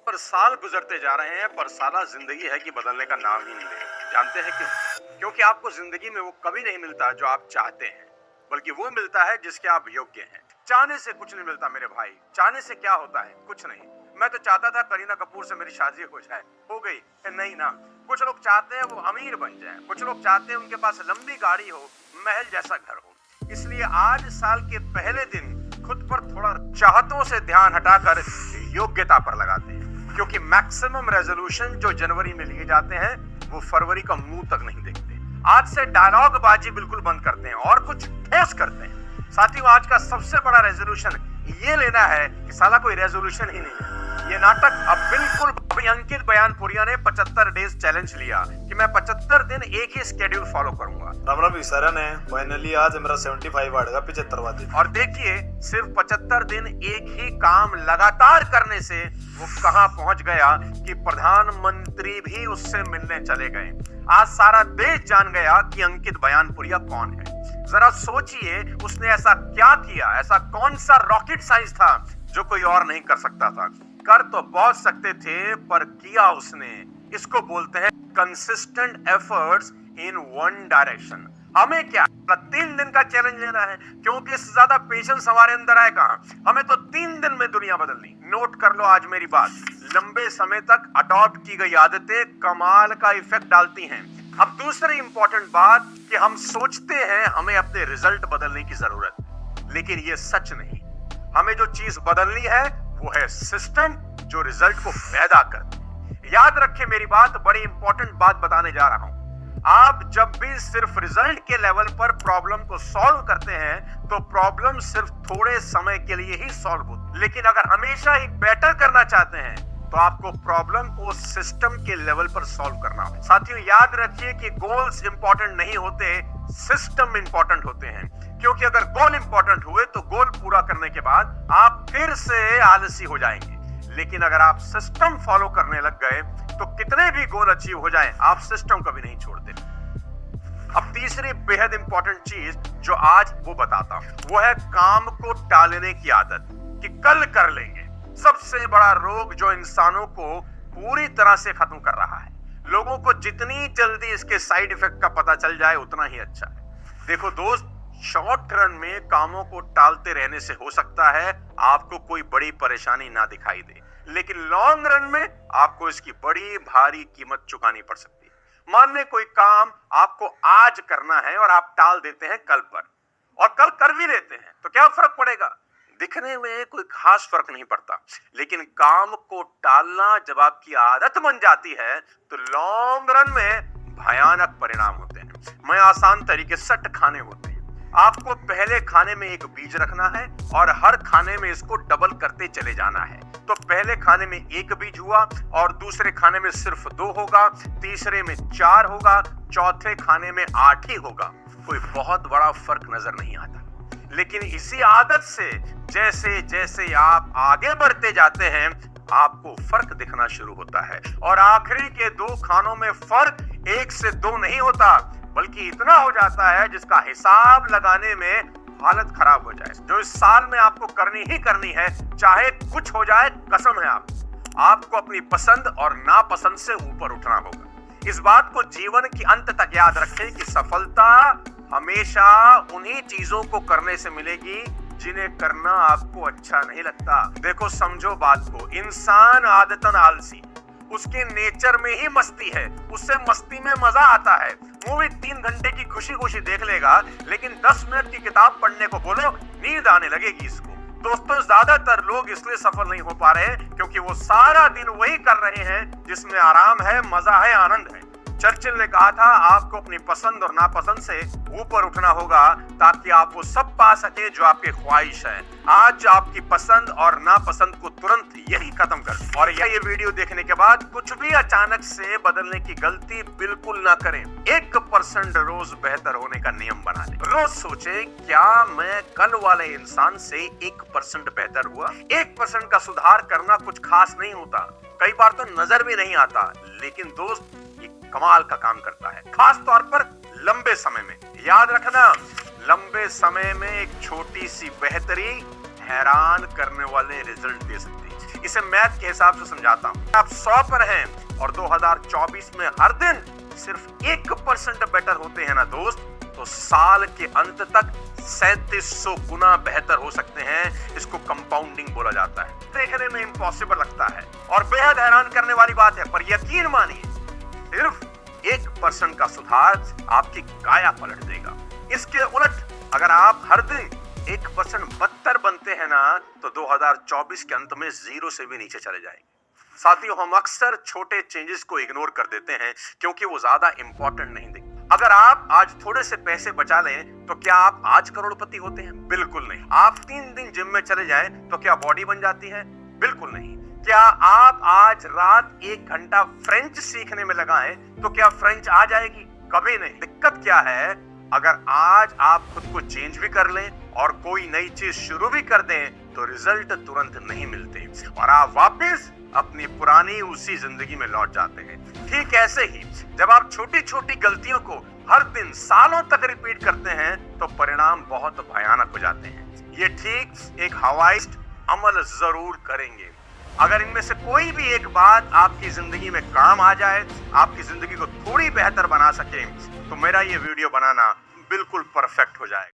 पर साल गुजरते जा रहे हैं, पर साला जिंदगी है कि बदलने का नाम ही नहीं ले रही। जानते हैं क्यों? क्योंकि आपको जिंदगी में वो कभी नहीं मिलता जो आप चाहते हैं, बल्कि वो मिलता है जिसके आप योग्य हैं। चाहने से कुछ नहीं मिलता मेरे भाई। चाहने से क्या होता है? कुछ नहीं। मैं तो चाहता था करीना कपूर से मेरी शादी हो जाए, हो गई नहीं ना। कुछ लोग चाहते हैं वो अमीर बन जाए, कुछ लोग चाहते हैं उनके पास लंबी गाड़ी हो, महल जैसा घर हो। इसलिए आज साल के पहले दिन खुद पर थोड़ा चाहतों से ध्यान हटाकर योग्यता पर लगाते हैं, क्योंकि मैक्सिमम रेजोल्यूशन जो जनवरी में लिए जाते हैं वो फरवरी का मुंह तक नहीं देखते। आज से डायलॉग बाजी बिल्कुल बंद करते हैं और कुछ ठोस करते हैं। साथियों, आज का सबसे बड़ा रेजोल्यूशन ये लेना है कि साला कोई रेजोल्यूशन ही नहीं है। ये नाटक अब बिल्कुल अंकित बयानपुरिया ने 75 डेज चैलेंज लिया कि मैं 75 दिन एक ही स्केड्यूल फॉलो करूंगा। राम राम सर ने फाइनली आज मेरा 75 आएगा 75वां दिन। और देखिए, सिर्फ 75 दिन एक ही काम लगातार करने से वो कहां पहुंच गया कि प्रधानमंत्री भी उससे मिलने चले गए। आज सारा देश जान गया कि अंकित बयानपुरिया कौन है। जरा सोचिए, उसने ऐसा क्या किया, ऐसा कौन सा रॉकेट साइंस था जो कोई और नहीं कर सकता था। कर तो बहुत सकते थे, पर किया उसने। इसको बोलते हैं consistent efforts in one direction. हमें क्या 3 दिन का चैलेंज लेना है, क्योंकि इससे ज्यादा पेशेंस हमारे अंदर आए कहां। हमें तो 3 दिन में दुनिया बदलनी। नोट कर लो आज मेरी बात। लंबे समय तक अडॉप्ट की गई आदतें कमाल का इफेक्ट डालती हैं। अब दूसरी इंपॉर्टेंट बात कि हम सोचते हैं हमें अपने रिजल्ट बदलने की जरूरत, लेकिन ये सच नहीं। हमें जो चीज बदलनी है वो है सिस्टम जो रिजल्ट को पैदा कर। याद रखें मेरी बात, बड़ी इंपॉर्टेंट बात बताने जा रहा हूं। आप जब भी सिर्फ रिजल्ट के लेवल पर प्रॉब्लम को सॉल्व करते हैं तो प्रॉब्लम सिर्फ थोड़े समय के लिए ही सॉल्व होती है। लेकिन अगर हमेशा ही बेटर करना चाहते हैं तो आपको प्रॉब्लम को सिस्टम के लेवल पर सॉल्व करना होगा। साथियों, याद रखिए कि गोल्स इंपॉर्टेंट नहीं होते, सिस्टम इंपॉर्टेंट होते हैं। क्योंकि अगर गोल इंपॉर्टेंट हुए तो गोल पूरा करने के बाद आप फिर से आलसी हो जाएंगे। लेकिन अगर आप सिस्टम फॉलो करने लग गए तो कितने भी गोल अचीव हो जाएं, आप सिस्टम कभी नहीं छोड़ते। अब तीसरी बेहद इंपॉर्टेंट चीज जो आज वो बताता हूं, वो है काम को टालने की आदत, कि कल कर लेंगे। सबसे बड़ा रोग जो इंसानों को पूरी तरह से खत्म कर रहा है। लोगों को जितनी जल्दी इसके साइड इफेक्ट का पता चल जाए उतना ही अच्छा है। देखो दोस्त, शॉर्ट रन में कामों को टालते रहने से हो सकता है आपको कोई बड़ी परेशानी ना दिखाई दे, लेकिन लॉन्ग रन में आपको इसकी बड़ी भारी कीमत चुकानी पड़ सकती है। मान लें कोई काम आपको आज करना है और आप टाल देते हैं कल पर, और कल कर भी लेते हैं, तो क्या फर्क पड़ेगा? दिखने में कोई खास फर्क नहीं पड़ता, लेकिन काम को टालना जब आपकी आदत बन जाती है तो लॉन्ग रन में भयानक परिणाम होते हैं। मैं आसान तरीके से 6 खाने होते हैं। आपको पहले खाने में एक बीज रखना है और हर खाने में इसको डबल करते चले जाना है। तो पहले खाने में 1 बीज हुआ और दूसरे खाने में सिर्फ 2 होगा, तीसरे में 4 होगा, चौथे खाने में 8 ही होगा। कोई बहुत बड़ा फर्क नजर नहीं आता। लेकिन इसी आदत से जैसे जैसे आप आगे बढ़ते जाते हैं आपको फर्क दिखना शुरू होता है, और आखिरी के 2 खानों में फर्क 1 से 2 नहीं होता, बल्कि इतना हो जाता है जिसका हिसाब लगाने में हालत खराब हो जाए। जो इस साल में आपको करनी ही करनी है, चाहे कुछ हो जाए, कसम है आपको अपनी पसंद और नापसंद से ऊपर उठना होगा। इस बात को जीवन के अंत तक याद रखें कि सफलता हमेशा उन्हीं चीजों को करने से मिलेगी जिन्हें करना आपको अच्छा नहीं लगता। देखो, समझो बात को, इंसान आदतन आलसी, उसके नेचर में ही मस्ती है, उससे मस्ती में मजा आता है। वो भी 3 घंटे की खुशी खुशी देख लेगा, लेकिन 10 मिनट की किताब पढ़ने को बोलो, नींद आने लगेगी इसको। दोस्तों, ज्यादातर लोग इसलिए सफल नहीं हो पा रहे क्योंकि वो सारा दिन वही कर रहे हैं जिसमें आराम है, मजा है, आनंद है। चर्चिल ने कहा था, आपको अपनी पसंद और नापसंद से ऊपर उठना होगा ताकि आप वो सब पा सके जो आपके ख्वाहिश है। आज आपकी पसंद और नापसंद को तुरंत यही खत्म कर। और ये वीडियो देखने के बाद कुछ भी अचानक से बदलने की गलती बिल्कुल ना करें। 1% रोज बेहतर होने का नियम बना लें। रोज सोचें, क्या मैं कल वाले इंसान से 1% बेहतर हुआ? 1% का सुधार करना कुछ खास नहीं होता, कई बार तो नजर भी नहीं आता, लेकिन दोस्त कमाल का काम करता है, खास तौर पर लंबे समय में। याद रखना, लंबे समय में एक छोटी सी बेहतरी हैरान करने वाले रिजल्ट दे सकती है। इसे मैथ के हिसाब से समझाता हूँ। आप 100 पर हैं और 2024 में हर दिन सिर्फ 1% बेटर होते हैं ना दोस्त, तो साल के अंत तक 3700 गुना बेहतर हो सकते हैं। इसको कंपाउंडिंग बोला जाता है। देखने में इम्पॉसिबल लगता है और बेहद हैरान करने वाली बात है, पर यकीन मानिए सिर्फ 1% का सुधार आपकी काया पलट देगा। इसके उलट अगर आप हर दिन 1% बदतर बनते हैं ना, तो 2024 के अंत में 0 से भी नीचे चले जाएंगे। साथियों, हम अक्सर छोटे चेंजेस को इग्नोर कर देते हैं क्योंकि वो ज्यादा इंपॉर्टेंट नहीं दिखते। अगर आप आज थोड़े से पैसे बचा लें तो क्या आप आज करोड़पति होते हैं? बिल्कुल नहीं। आप 3 दिन जिम में चले जाएं तो क्या बॉडी बन जाती है? बिल्कुल नहीं। क्या आप आज रात 1 घंटा फ्रेंच सीखने में लगाएं तो क्या फ्रेंच आ जाएगी? कभी नहीं। दिक्कत क्या है, अगर आज आप खुद को चेंज भी कर लें और कोई नई चीज शुरू भी कर दें तो रिजल्ट तुरंत नहीं मिलते और आप वापस अपनी पुरानी उसी जिंदगी में लौट जाते हैं। ठीक ऐसे ही जब आप छोटी छोटी गलतियों को हर दिन सालों तक रिपीट करते हैं तो परिणाम बहुत भयानक हो जाते हैं। ये ठीक एक हवाई अमल जरूर करेंगे। अगर इनमें से कोई भी एक बात आपकी जिंदगी में काम आ जाए, आपकी जिंदगी को थोड़ी बेहतर बना सके, तो मेरा ये वीडियो बनाना बिल्कुल परफेक्ट हो जाएगा।